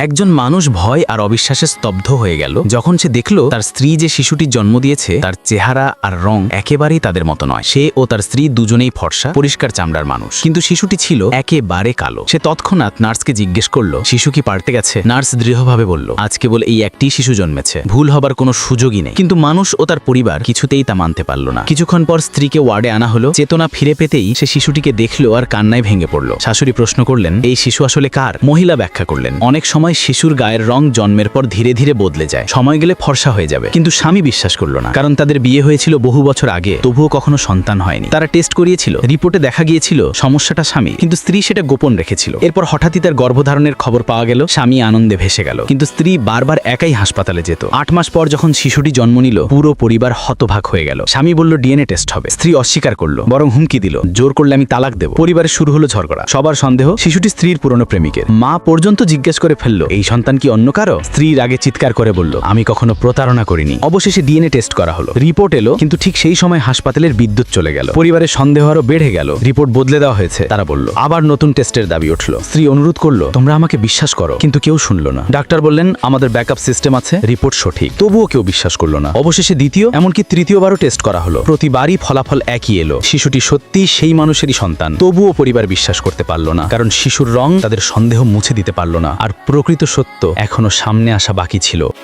একজন মানুষ ভয় আর অবিশ্বাসে স্তব্ধ হয়ে গেল যখন সে দেখল তার স্ত্রী যে শিশুটির জন্ম দিয়েছে তার চেহারা আর রং একেবারেই তাদের মতো নয়। সে ও তার স্ত্রী দুজনেই ফর্সা, পরিষ্কার চামড়ার মানুষ, কিন্তু শিশুটি ছিল একেবারে কালো। সে তৎক্ষণাৎ নার্সকে জিজ্ঞেস করল, শিশু কি পাল্টে গেছে? নার্স দৃঢ়ভাবে বলল, আজ কেবল এই একটি শিশু জন্মেছে, ভুল হবার কোনো সুযোগই নেই। কিন্তু মানুষ ও তার পরিবার কিছুতেই তা মানতে পারল না। কিছুক্ষণ পর স্ত্রীকে ওয়ার্ডে আনা হলো। চেতনা ফিরে পেতেই সে শিশুটিকে দেখলো আর কান্নায় ভেঙে পড়ল। শাশুড়ি প্রশ্ন করলেন, এই শিশু আসলে কার? মহিলা ব্যাখ্যা করলেন, অনেক সময় শিশুর গায়ের রং জন্মের পর ধীরে ধীরে বদলে যায়, সময় গেলে ফর্সা হয়ে যাবে। কিন্তু স্বামী বিশ্বাস করল না, কারণ তাদের বিয়ে হয়েছিল বহু বছর আগে, তবুও কখনো সন্তান হয়নি। তারা টেস্ট করিয়েছিল, রিপোর্টে দেখা গিয়েছিল সমস্যাটা স্বামী, কিন্তু স্ত্রী সেটা গোপন রেখেছিল। এরপর হঠাৎই তার গর্ভধারণের খবর পাওয়া গেল। স্বামী আনন্দে ভেসে গেল, কিন্তু স্ত্রী বারবার একাই হাসপাতালে যেত। 8 মাস পর যখন শিশুটি জন্ম নিল, পুরো পরিবার হতভাগ হয়ে গেল। স্বামী বলল ডিএনএ টেস্ট হবে, স্ত্রী অস্বীকার করলো, বরং হুমকি দিল, জোর করলে আমি তালাক দেব। পরিবারে শুরু হলো ঝগড়া। সবার সন্দেহ শিশুটি স্ত্রীর পুরনো প্রেমিকের। মা পর্যন্ত জিজ্ঞেস করে ফেললো, এই সন্তান কি অন্য কারো? স্ত্রীর আগে চিৎকার করে বলল, আমি কখনো প্রতারণা করিনি। অবশেষে ডিএনএ টেস্ট করা হলো, রিপোর্ট এলো, কিন্তু ঠিক সেই সময় হাসপাতালের বিদ্যুৎ চলে গেল। পরিবারের সন্দেহ আরো বেড়ে গেল। রিপোর্ট বদলে দেওয়া হয়েছে, তারা বলল। আবার নতুন টেস্টের দাবি উঠল। স্ত্রী অনুরোধ করলো, তোমরা আমাকে বিশ্বাস করো, কিন্তু কেউ শুনলো না। ডাক্তার বললেন, আমাদের ব্যাকআপ সিস্টেম আছে, রিপোর্ট সঠিক। তবুও কেউ বিশ্বাস করলো না। অবশেষে দ্বিতীয়, এমনকি তৃতীয়বারও টেস্ট করা হলো। প্রতিবারই ফলাফল একই এলো, শিশুটি সত্যি সেই মানুষেরই সন্তান। তবুও পরিবার বিশ্বাস করতে পারলো না, কারণ শিশুর রং তাদের সন্দেহ মুছে দিতে পারলো না, আর প্রকৃত সত্য এখনো সামনে আসা বাকি ছিল।